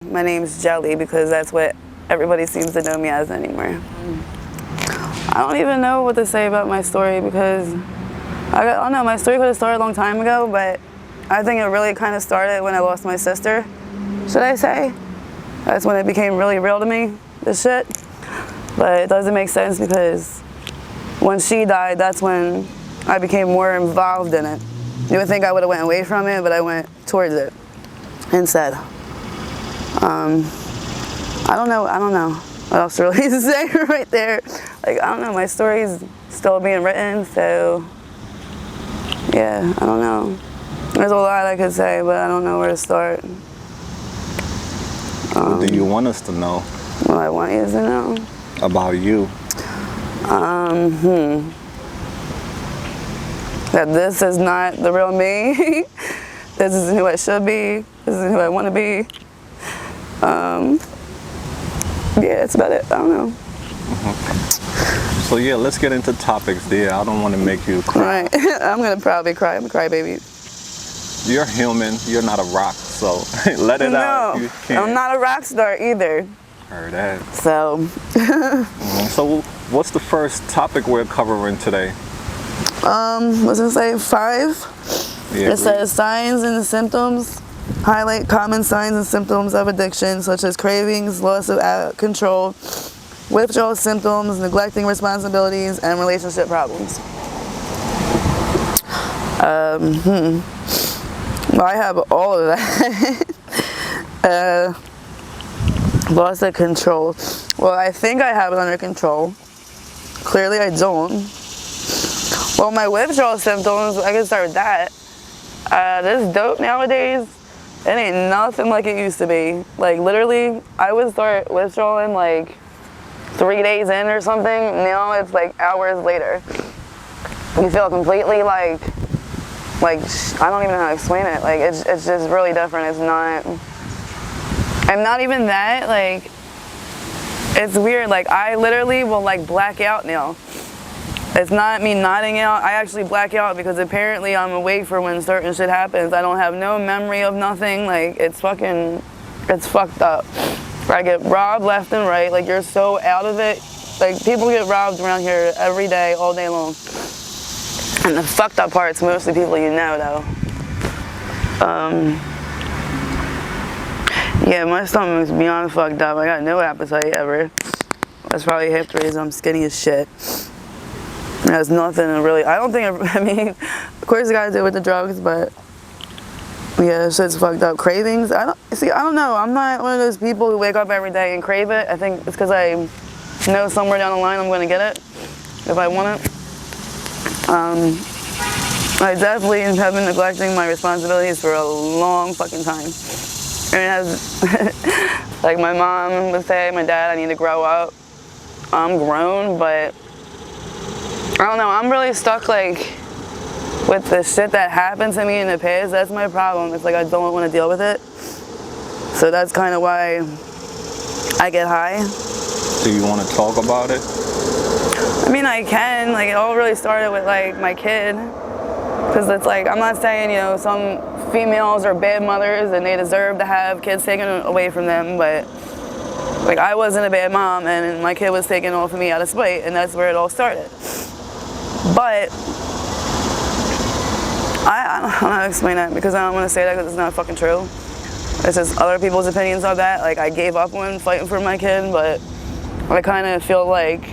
My name's Jelly because that's what everybody seems to know me as anymore. I don't even know what to say about my story because I don't know, my story could have started a long time ago, but I think it really kind of started when I lost my sister, should I say. That's when it became really real to me, this shit. But it doesn't make sense because when she died, that's when I became more involved in it. You would think I would have went away from it, but I went towards it instead. I don't know what else to really say right there. Like, I don't know, my story's still being written, so yeah, I don't know. There's a lot I could say, but I don't know where to start. What do you want us to know? What I want you to know? About you. That this is not the real me. This isn't who I should be. This isn't who I want to be. Yeah, that's about it. I don't know. So yeah, let's get into topics, dear. I don't want to make you cry. Right. I'm going to probably cry. I'm a crybaby. You're human. You're not a rock, so let it out. No, You can't. I'm not a rock star either. Heard that. So, So what's the first topic we're covering today? what's it say? 5? Yeah, It says signs and symptoms. Highlight common signs and symptoms of addiction, such as cravings, loss of control, withdrawal symptoms, neglecting responsibilities, and relationship problems. Well, I have all of that. Loss of control. Well, I think I have it under control. Clearly I don't. Well, my withdrawal symptoms, I can start with that. This dope nowadays, it ain't nothing like it used to be. Like, literally, I would start withdrawing like 3 days in or something. Now it's like hours later. You feel completely like I don't even know how to explain it. Like, it's just really different. It's not, I'm not even that, like, it's weird. Like, I literally will like black out now. It's not me nodding out. I actually black out because apparently I'm awake for when certain shit happens. I don't have no memory of nothing. Like, it's fucked up. I get robbed left and right. Like, you're so out of it. Like, people get robbed around here every day, all day long. And the fucked up part's mostly people you know, though. Yeah, my stomach's beyond fucked up. I got no appetite ever. That's probably half the reason I'm skinny as shit. It has nothing to really, I don't think, I mean, of course it got to do with the drugs, but yeah, shit's fucked up. Cravings, I don't know. I'm not one of those people who wake up every day and crave it. I think it's because I know somewhere down the line I'm going to get it if I want it. I definitely have been neglecting my responsibilities for a long fucking time. And it has, like my mom would say, my dad, I need to grow up. I'm grown, but I don't know, I'm really stuck like with the shit that happened to me in the past. That's my problem. It's like I don't want to deal with it. So that's kind of why I get high. Do you want to talk about it? I mean, I can. Like, it all really started with like my kid. Because it's like, I'm not saying, you know, some females are bad mothers and they deserve to have kids taken away from them, but like, I wasn't a bad mom and my kid was taken off of me out of spite, and that's where it all started. But I don't know how to explain that because I don't want to say that because it's not fucking true. It's just other people's opinions of that. Like, I gave up on fighting for my kid, but I kind of feel like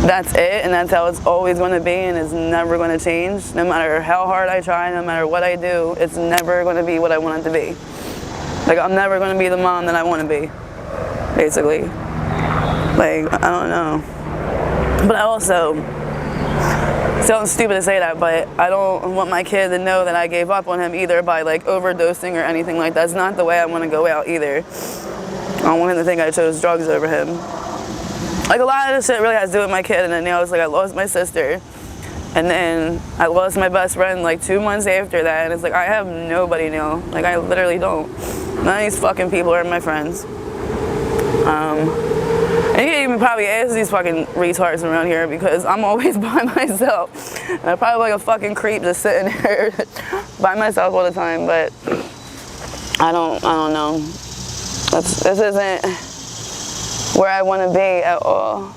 that's it and that's how it's always going to be, and it's never going to change. No matter how hard I try, no matter what I do, it's never going to be what I want it to be. Like, I'm never going to be the mom that I want to be, basically. Like, I don't know. But I also, it sounds stupid to say that, but I don't want my kid to know that I gave up on him either by like overdosing or anything like that. That's not the way I want to go out either. I don't want him to think I chose drugs over him. Like, a lot of this shit really has to do with my kid, and then now it's like I lost my sister, and then I lost my best friend like 2 months after that, and it's like I have nobody now. Like, I literally don't. None of these fucking people are my friends. And you can't even probably ask these fucking retards around here because I'm always by myself. And I'm probably like a fucking creep just sitting there by myself all the time, but I don't know. This isn't where I want to be at all.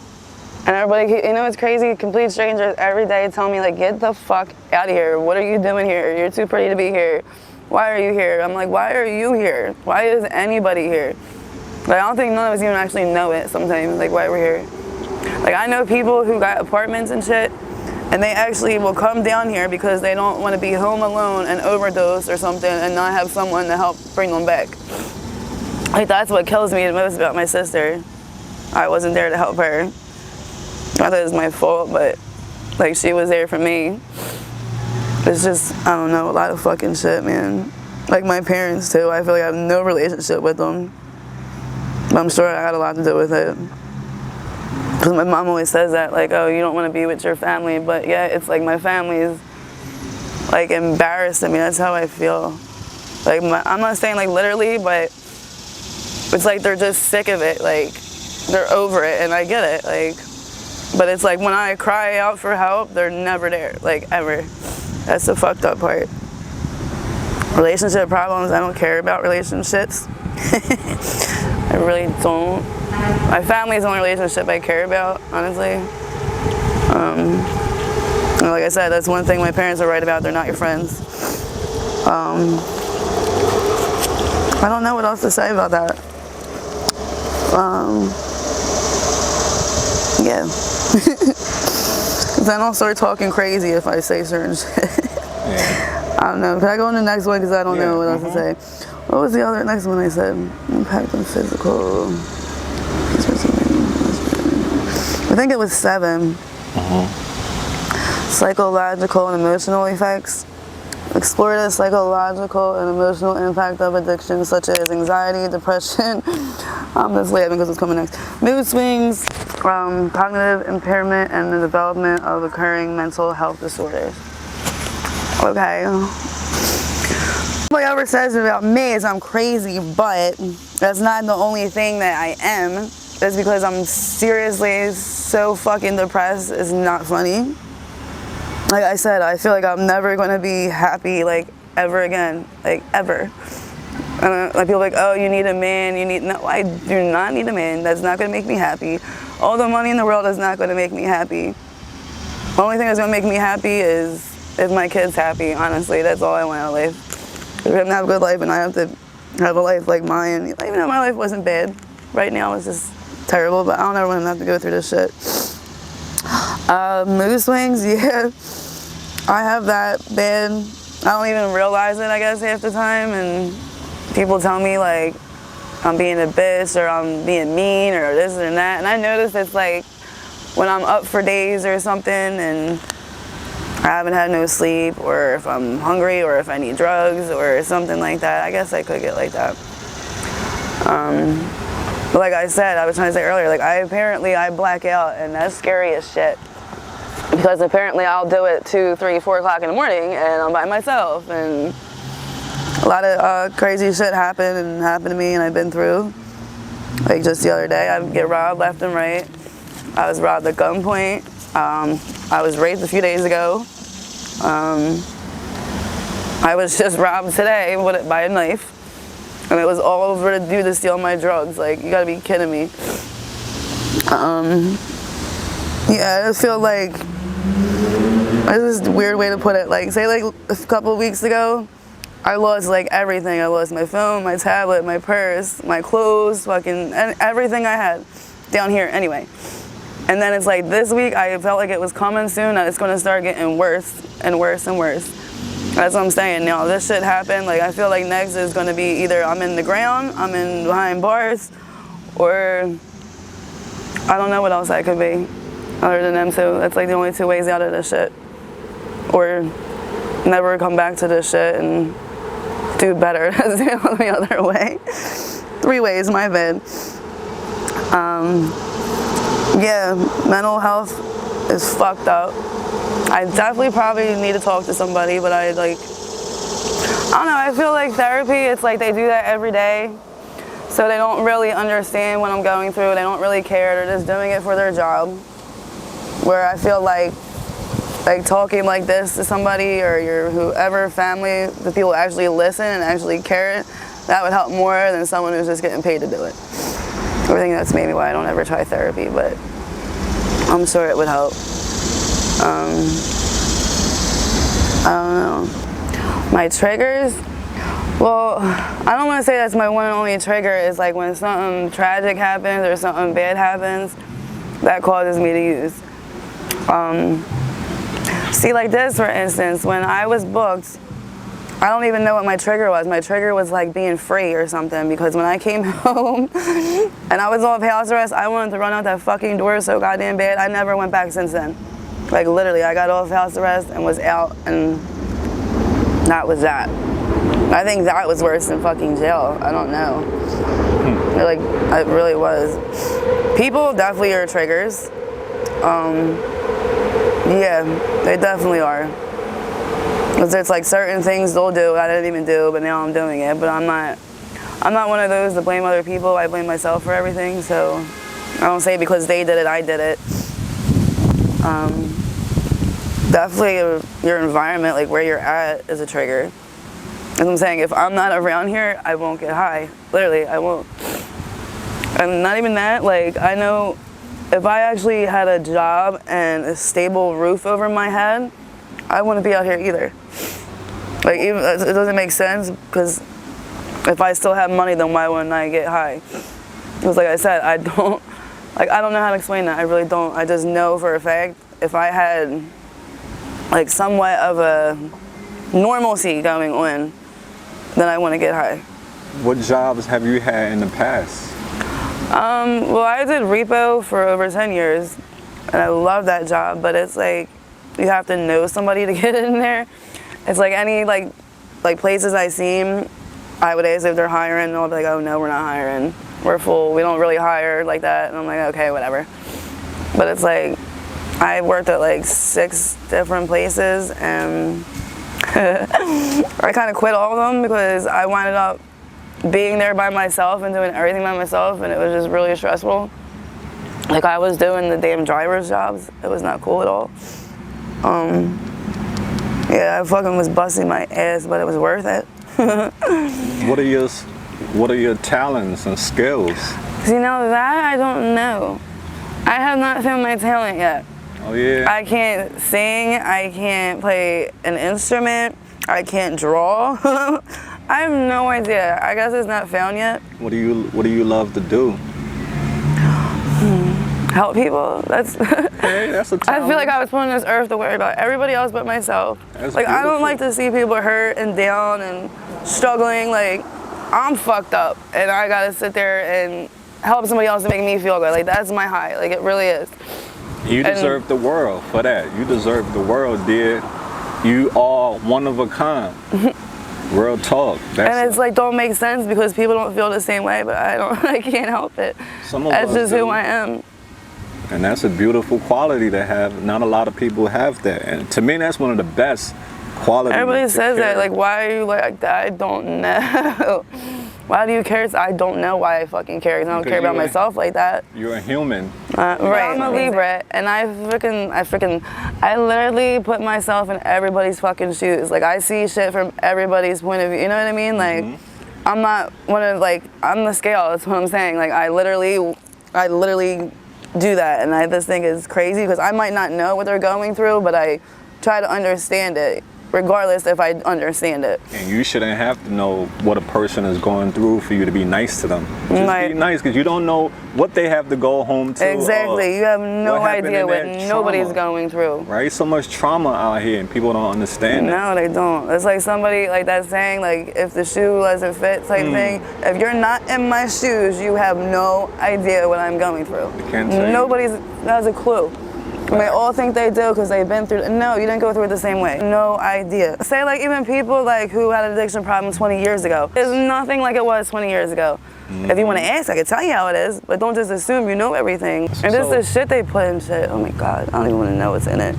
And everybody, you know, it's crazy. Complete strangers every day tell me, like, get the fuck out of here. What are you doing here? You're too pretty to be here. Why are you here? I'm like, why are you here? Why is anybody here? Like, I don't think none of us even actually know it sometimes, like, why we're here. Like, I know people who got apartments and shit, and they actually will come down here because they don't want to be home alone and overdose or something and not have someone to help bring them back. Like, that's what kills me the most about my sister. I wasn't there to help her. Not that it was my fault, but, like, she was there for me. It's just, I don't know, a lot of fucking shit, man. Like, my parents, too. I feel like I have no relationship with them. But I'm sure I had a lot to do with it. Because my mom always says that, like, oh, you don't want to be with your family. But, yeah, it's like my family's, like, embarrassed at me. That's how I feel. Like, I'm not saying, like, literally, but it's like they're just sick of it. Like, they're over it, and I get it. Like, but it's like when I cry out for help, they're never there, like, ever. That's the fucked up part. Relationship problems, I don't care about relationships. I really don't. My family's the only relationship I care about, honestly. And like I said, that's one thing my parents are right about. They're not your friends. I don't know what else to say about that. Yeah. Then I'll start talking crazy if I say certain shit. Yeah. I don't know. Can I go on to the next one? Because I don't know what else to say. What was the other next one I said? Impact on physical. I think it was 7. Psychological and emotional effects. Explore the psychological and emotional impact of addiction, such as anxiety, depression. I'm just laughing because it's coming next. Mood swings, cognitive impairment, and the development of occurring mental health disorders. Okay. What ever says about me is I'm crazy, but that's not the only thing that I am. It's because I'm seriously so fucking depressed. It's not funny. Like I said, I feel like I'm never going to be happy, like, ever again. Like, ever. Like, people are like, oh, you need a man, no, I do not need a man. That's not going to make me happy. All the money in the world is not going to make me happy. The only thing that's going to make me happy is if my kid's happy, honestly. That's all I want out of life. If I'm going to have a good life and I have to have a life like mine, even though my life wasn't bad. Right now it's just terrible, but I don't ever want to have to go through this shit. Mood swings, yeah. I have that bad. I don't even realize it, I guess, half the time. And people tell me, like, I'm being a bitch or I'm being mean or this and that. And I notice it's like when I'm up for days or something and I haven't had no sleep, or if I'm hungry, or if I need drugs or something like that. I guess I could get like that. But like I said, I was trying to say earlier, like, I black out, and that's scary as shit. Because apparently I'll do it 2, 3, 4 o'clock in the morning, and I'm by myself, and a lot of crazy shit happened to me, and I've been through. Like, just the other day, I get robbed left and right. I was robbed at gunpoint. I was raped a few days ago. I was just robbed today by a knife. And it was all over to do to steal my drugs. Like, you gotta be kidding me. Yeah, I just feel like, this is a weird way to put it. Like, say like a couple of weeks ago, I lost like everything. I lost my phone, my tablet, my purse, my clothes, fucking, and everything I had down here anyway. And then it's like this week, I felt like it was coming soon, and it's gonna start getting worse and worse and worse. That's what I'm saying. Now, this shit happened. Like, I feel like next is gonna be either I'm in the ground, I'm in behind bars, or I don't know what else I could be other than them two. That's like the only 2 ways out of this shit. Or never come back to this shit and do better. That's the only other way. 3 ways, my bad. Yeah, mental health is fucked up. I definitely probably need to talk to somebody, but I don't know, I feel like therapy, it's like they do that every day. So they don't really understand what I'm going through. They don't really care. They're just doing it for their job. Where I feel like talking like this to somebody or your whoever family, the people actually listen and actually care, that would help more than someone who's just getting paid to do it. I think that's maybe why I don't ever try therapy, but I'm sure it would help. I don't know. My triggers? Well, I don't want to say that's my one and only trigger. It's like when something tragic happens or something bad happens, that causes me to use. See, like this, for instance, when I was booked, I don't even know what my trigger was. My trigger was like being free or something, because when I came home and I was off house arrest, I wanted to run out that fucking door so goddamn bad. I never went back since then. Like literally, I got off house arrest and was out, and that was that. I think that was worse than fucking jail. I don't know. Like, it really was. People definitely are triggers. Yeah, they definitely are. Because there's like certain things they'll do I didn't even do, but now I'm doing it. But I'm not one of those to blame other people. I blame myself for everything. So I don't say because they did it, I did it. Definitely your environment, like where you're at, is a trigger. As I'm saying, if I'm not around here, I won't get high. Literally, I won't. And not even that, like, I know if I actually had a job and a stable roof over my head, I wouldn't be out here either. Like, even it doesn't make sense, because if I still have money, then why wouldn't I get high? Because like I said, I don't know how to explain that. I really don't. I just know for a fact, if I had like somewhat of a normalcy going on, then I want to get high. What jobs have you had in the past? Well, I did repo for over 10 years, and I love that job, but it's like, you have to know somebody to get in there. It's like any, like places I seen, I would ask if they're hiring, and they'll be like, oh no, we're not hiring. We're full, we don't really hire like that. And I'm like, okay, whatever. But it's like, I worked at like 6 different places, and I kind of quit all of them because I wound up being there by myself and doing everything by myself, and it was just really stressful. Like, I was doing the damn driver's jobs. It was not cool at all. Yeah, I fucking was busting my ass, but it was worth it. What are your talents and skills? See, now that I don't know. I have not found my talent yet. Oh yeah. I can't sing, I can't play an instrument, I can't draw. I have no idea. I guess it's not found yet. What do you love to do? Help people. That's Hey, that's a talent. I feel like I was put on this earth to worry about everybody else but myself. That's like, I don't beautiful. like to see people hurt and down and struggling. Like, I'm fucked up and I gotta sit there and help somebody else to make me feel good. Like, that's my high. Like, it really is. You deserve the world for that. You deserve the world, dear. You are one of a kind. Real talk. And it's like, don't make sense because people don't feel the same way, but I can't help it. That's just who I am. And that's a beautiful quality to have. Not a lot of people have that. And to me, that's one of the best qualities. Everybody says that. Like, why are you like that? I don't know. Why do you care? I don't know why I fucking care. Because I don't care about myself like that. You're a human. Right. I'm a Libra, and I literally put myself in everybody's fucking shoes. Like, I see shit from everybody's point of view. You know what I mean? Like, I'm not one of, like, I'm the scale. That's what I'm saying. Like, I literally do that, and I just think it's crazy because I might not know what they're going through, but I try to understand it, regardless if I understand it. And you shouldn't have to know what a person is going through for you to be nice to them. Just be nice, because you don't know what they have to go home to. Exactly. You have no idea what nobody's going through. Right? So much trauma out here, and people don't understand that. No, they don't. It's like somebody, like that saying, like, if the shoe doesn't fit type thing. If you're not in my shoes, you have no idea what I'm going through. Nobody has a clue. They all think they do because they've been through it. No, you didn't go through it the same way. No idea. Say, like, even people like who had an addiction problem 20 years ago. It's nothing like it was 20 years ago. If you want to ask, I can tell you how it is, but don't just assume you know everything. And just the shit they put in shit. Oh my God, I don't even want to know what's in it.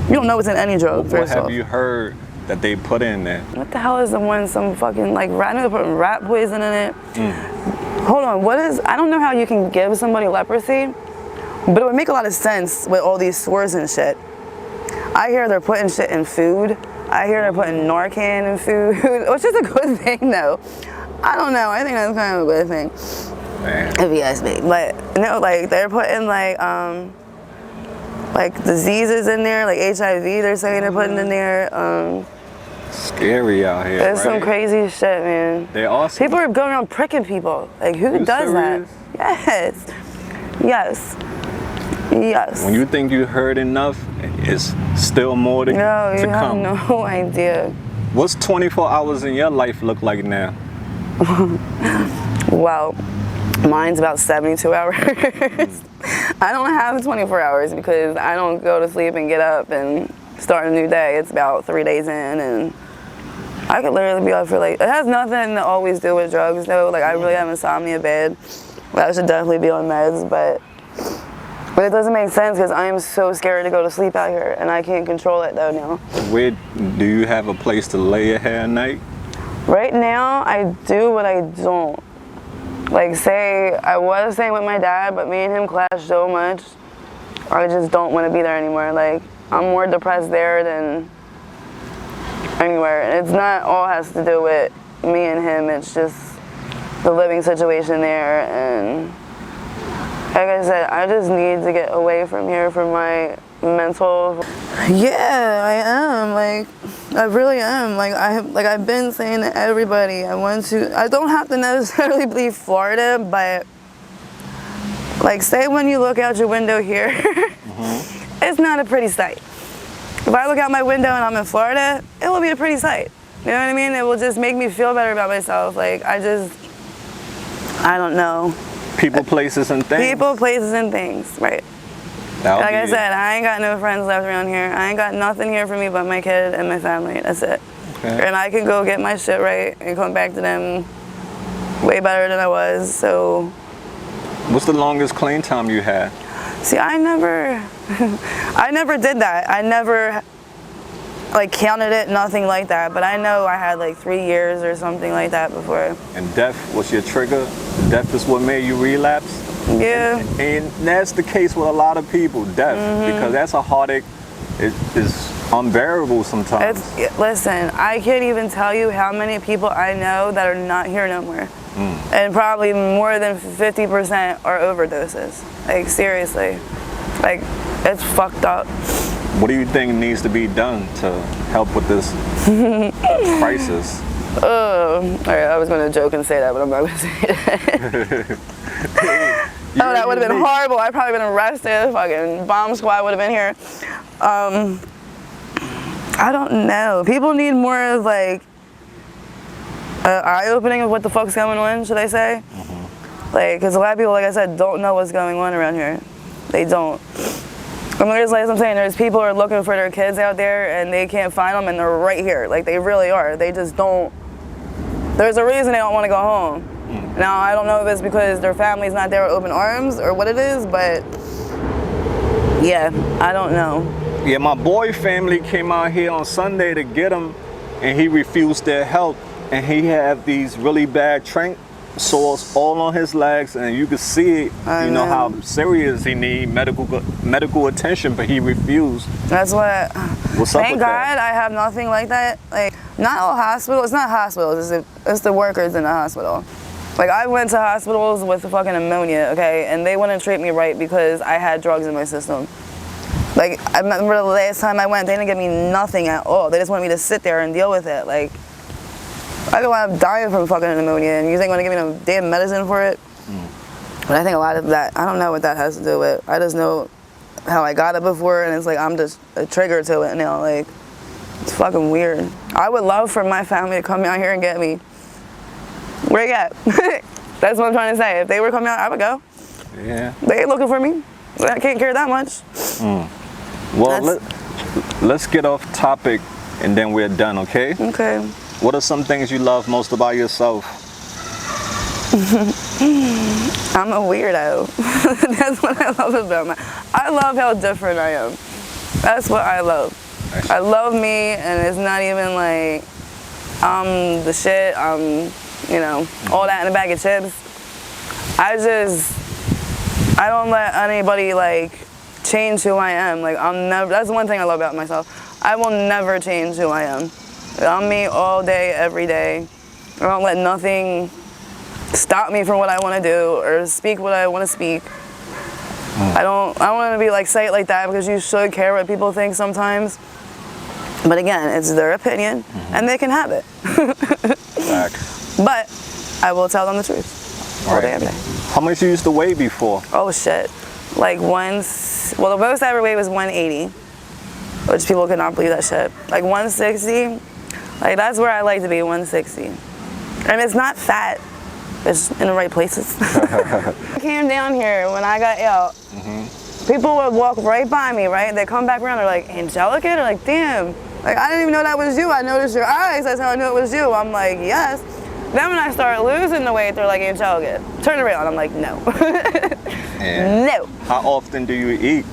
You don't know what's in any drug. What have you heard that they put in there? What the hell is the one, some fucking, like, I know they're putting rat poison in it. Hold on, what is, I don't know how you can give somebody leprosy, but it would make a lot of sense with all these sores and shit. I hear they're putting shit in food. I hear they're putting Narcan in food, which is a good thing though. I don't know. I think that's kind of a good thing, Man. if you ask me. But no, like they're putting like diseases in there, like HIV. They're saying they're putting in there. Scary out here. There's right? some crazy shit, man. They awesome. People are going around pricking people. Like, who You does serious? that? Yes. Yes. When you think you heard enough, it's still more to No, you have come. no idea. What's 24 hours in your life look like now? Well, mine's about 72 hours. I don't have 24 hours because I don't go to sleep and get up and start a new day. It's about 3 days in, and I could literally be up for like, it has nothing to always do with drugs though. Like, I really have insomnia bad. I should definitely be on meds, but it doesn't make sense because I am so scared to go to sleep out here, and I can't control it though now. Where do you have a place to lay your head at night? Right now, I do, but I don't. Like, say, I was staying with my dad, but me and him clashed so much, I just don't want to be there anymore. Like, I'm more depressed there than anywhere. And it's not all has to do with me and him, it's just the living situation there. And like I said, I just need to get away from here for my mental. Yeah, I am. Like, I really am. Like, I've been saying to everybody, I don't have to necessarily leave Florida, but like, say when you look out your window here, it's not a pretty sight. If I look out my window and I'm in Florida, it will be a pretty sight. You know what I mean? It will just make me feel better about myself. Like, I don't know. People, places, and things. People, places, and things, right. Like I said, I ain't got no friends left around here. I ain't got nothing here for me but my kid and my family. That's it. Okay. And I can go get my shit right and come back to them way better than I was, so. What's the longest clean time you had? See, I never did that. I never, like, counted it, nothing like that. But I know I had, like, 3 years or something like that before. And death was your trigger? Death is what made you relapse? Yeah. And that's the case with a lot of people, death, because that's a heartache. It is unbearable sometimes. Listen, I can't even tell you how many people I know that are not here no more. And probably more than 50% are overdoses. Like, seriously. Like, it's fucked up. What do you think needs to be done to help with this crisis? All right, I was going to joke and say that, but I'm not going to say it. Oh, that would have been horrible. I'd probably been arrested. Fucking bomb squad would have been here. I don't know. People need more of, like, eye-opening of what the fuck's going on, should I say? Like, because a lot of people, like I said, don't know what's going on around here. They don't. I mean, there's, like I'm saying, there's people who are looking for their kids out there and they can't find them, and they're right here. Like, they really are. They just don't. There's a reason they don't want to go home. Now, I don't know if it's because their family's not there with open arms or what it is, but yeah, I don't know. Yeah, my boy family came out here on Sunday to get him, and he refused their help. And he had these really bad trank sores all on his legs, and you could see, you know, how serious he need medical attention, but he refused. That's what. What's up Thank with God that? I have nothing like that. Like, not all hospitals. It's not hospitals. It's the workers in the hospital. Like, I went to hospitals with fucking pneumonia, okay, and they wouldn't treat me right because I had drugs in my system. Like, I remember the last time I went, they didn't give me nothing at all. They just wanted me to sit there and deal with it. Like, I could wind up dying from fucking pneumonia, and you think I'm gonna give me no damn medicine for it? But I think a lot of that, I don't know what that has to do with. I just know how I got it before, and it's like I'm just a trigger to it now. Like, it's fucking weird. I would love for my family to come out here and get me. Where you at? That's what I'm trying to say. If they were coming out, I would go. Yeah. They ain't looking for me. I can't care that much. Well, let's get off topic, and then we're done, okay? Okay. What are some things you love most about yourself? I'm a weirdo. That's what I love about I love how different I am. That's what I love. I love me, and it's not even like I'm the shit, you know, all that in a bag of chips. I don't let anybody, like, change who I am. Like, that's the one thing I love about myself. I will never change who I am. I'm me all day, every day. I don't let nothing stop me from what I want to do or speak what I want to speak. I don't want to be like, say it like that, because you should care what people think sometimes. But again, it's their opinion, and they can have it. But I will tell them the truth. All damn day. How much you used to weigh before? Oh shit. Like well, the most I ever weighed was 180, which people could not believe that shit. Like 160, like that's where I like to be, 160. And it's not fat, it's in the right places. I came down here when I got out. People would walk right by me, right? They come back around, they're like, Angelica? They're like, damn. Like, I didn't even know that was you. I noticed your eyes, that's how I knew it was you. I'm like, yes. Then when I started losing the weight, they're like, Angelica, turn around. I'm like, no. No. How often do you eat?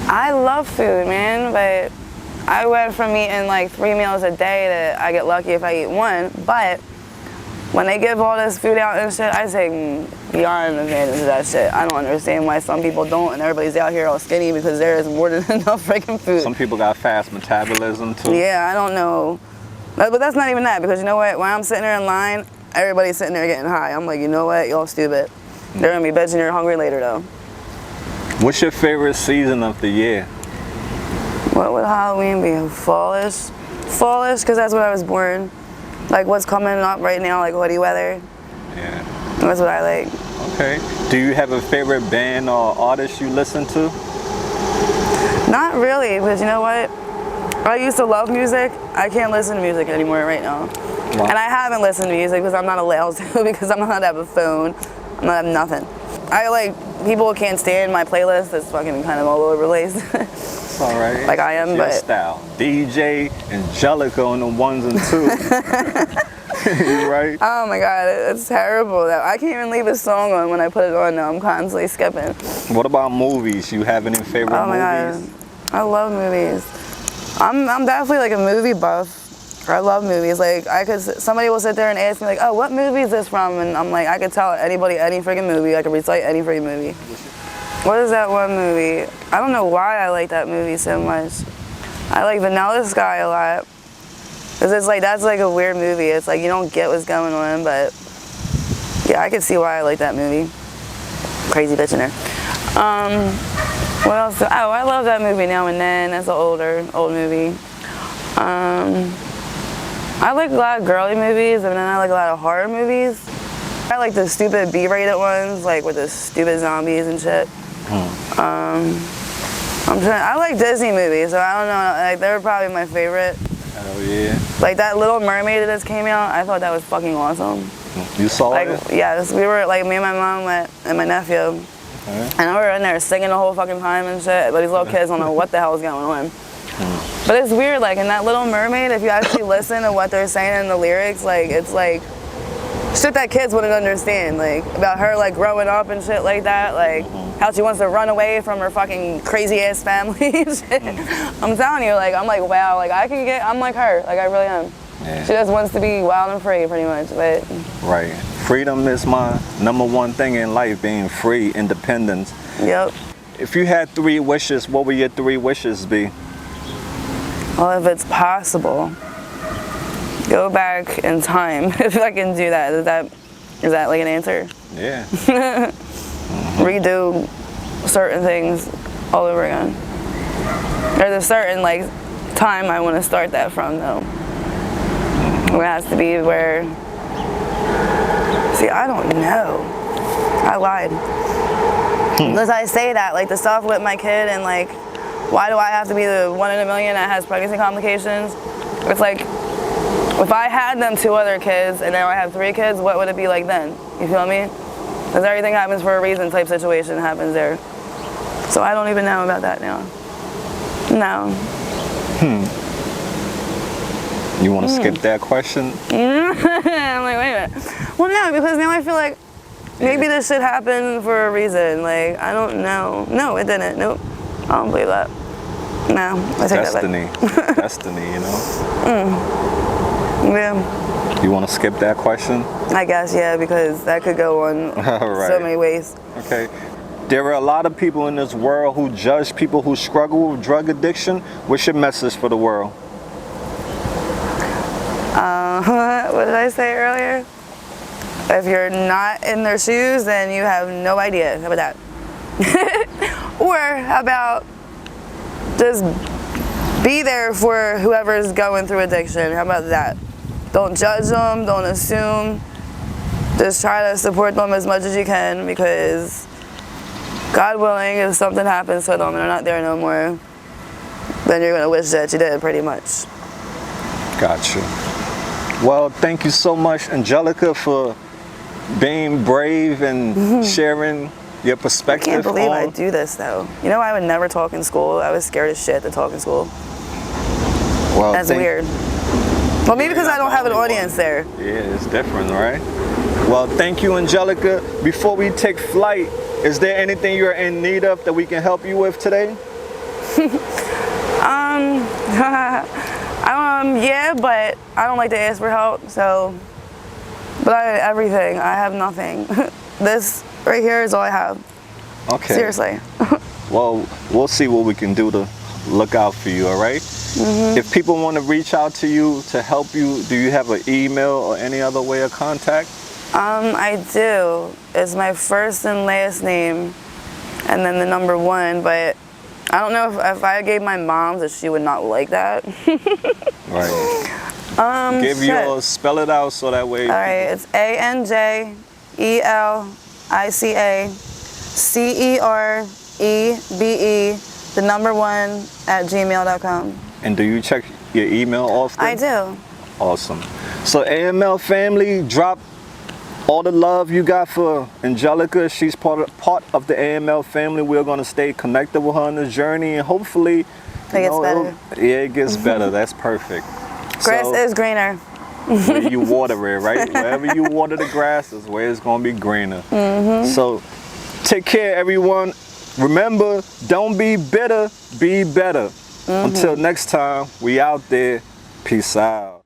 I love food, man, but I went from eating like 3 meals a day to I get lucky if I eat one. But when they give all this food out and shit, I say beyond advantage of that shit. I don't understand why some people don't and everybody's out here all skinny, because there is more than enough freaking food. Some people got fast metabolism too. Yeah, I don't know. But that's not even that, because you know what? When I'm sitting there in line, everybody's sitting there getting high. I'm like, you know what? Y'all stupid. They're gonna be bitching you're hungry later though. What's your favorite season of the year? What would Halloween be? Fallish? Fallish, because that's when I was born. Like what's coming up right now, like hoodie weather. Yeah. That's what I like. Okay. Do you have a favorite band or artist you listen to? Not really, because you know what? I used to love music. I can't listen to music anymore right now. Wow. And I haven't listened to music because I'm not allowed to, because I'm not allowed to have a phone. I'm not have nothing. I like, people can't stand my playlist. It's fucking kind of all over the place. It's all right. Like I am, it's but your style. DJ Angelica on the ones and twos. You right? Oh my god, it's terrible. I can't even leave a song on when I put it on now. I'm constantly skipping. What about movies? You have any favorite movies? God, I love movies. I'm definitely like a movie buff. I love movies. Like somebody will sit there and ask me like, oh, what movie is this from? And I'm like, I could tell anybody any freaking movie. I could recite any freaking movie. What is that one movie? I don't know why I like that movie so much. I like Vanilla Sky a lot. Cause it's like, that's like a weird movie. It's like you don't get what's going on, but yeah, I can see why I like that movie. Crazy bitch in there. What else? Oh, I love that movie Now and Then. That's an old movie. I like a lot of girly movies, and then I like a lot of horror movies. I like the stupid B-rated ones, like with the stupid zombies and shit. I like Disney movies, so I don't know, like they're probably my favorite. Oh yeah. Like that Little Mermaid that just came out, I thought that was fucking awesome. You saw it? Yeah, we were like, me and my mom went, and my nephew. Okay. And we were in there singing the whole fucking time and shit, but these little kids don't know what the hell is going on. But it's weird, like in that Little Mermaid, if you actually listen to what they're saying in the lyrics, like it's like shit that kids wouldn't understand, like about her like growing up and shit like that, like how she wants to run away from her fucking crazy ass family and shit. I'm telling you, like I'm like, wow, like I'm like her, like I really am. Yeah. She just wants to be wild and free pretty much, but. Right. Freedom is my #1 thing in life, being free, independence. Yep. If you had 3 wishes, what would your 3 wishes be? Well, if it's possible, go back in time. If I can do that, is that like an answer? Yeah. Redo certain things all over again. There's a certain like time I want to start that from though. It has to be where. See, I don't know. I lied. Because I say that, like the stuff with my kid and like, why do I have to be the 1 in a million that has pregnancy complications? It's like, if I had them 2 other kids and now I have 3 kids, what would it be like then? You feel me? Because everything happens for a reason type situation happens there. So I don't even know about that now. No. You want to skip that question? I'm like, wait a minute. Well, no, because now I feel like maybe this shit happened for a reason. Like, I don't know. No, it didn't. Nope. I don't believe that. No, I take Destiny. that back. Destiny, you know? Yeah. You want to skip that question? I guess, yeah, because that could go on right. so many ways. Okay. There are a lot of people in this world who judge people who struggle with drug addiction. What's your message for the world? What did I say earlier? If you're not in their shoes, then you have no idea. How about that? Or how about just be there for whoever's going through addiction? How about that? Don't judge them, don't assume. Just try to support them as much as you can, because God willing, if something happens to them and they're not there no more, then you're going to wish that you did, pretty much. Gotcha. Well, thank you so much, Angelica, for being brave and sharing your I perspective. can't believe I do this, though. You know, I would never talk in school. I was scared as shit to talk in school. Well, That's weird. Well, maybe because I don't have an audience there. Yeah, it's different, right? Well, thank you, Angelica. Before we take flight, is there anything you're in need of that we can help you with today? Yeah, but I don't like to ask for help, so, but everything, I have nothing. This right here is all I have. Okay. Seriously. Well, we'll see what we can do to look out for you, all right? Mm-hmm. If people want to reach out to you to help you, do you have an email or any other way of contact? I do. It's my first and last name, and then the number 1, but I don't know if I gave my mom's, if she would not like that. Right. Give yours, spell it out so that way. All right, it's ANJELICACEREBE, the number 1 at gmail.com. And do you check your email often? I do. Awesome. So AML family, drop all the love you got for Angelica. She's part of the AML family. We're going to stay connected with her on this journey, and hopefully it gets better. Yeah, it gets better. That's perfect. Grass is greener. Where you water it, right? Wherever you water the grass is where it's going to be greener. So take care, everyone. Remember, don't be bitter, be better. Until next time, we out there. Peace out.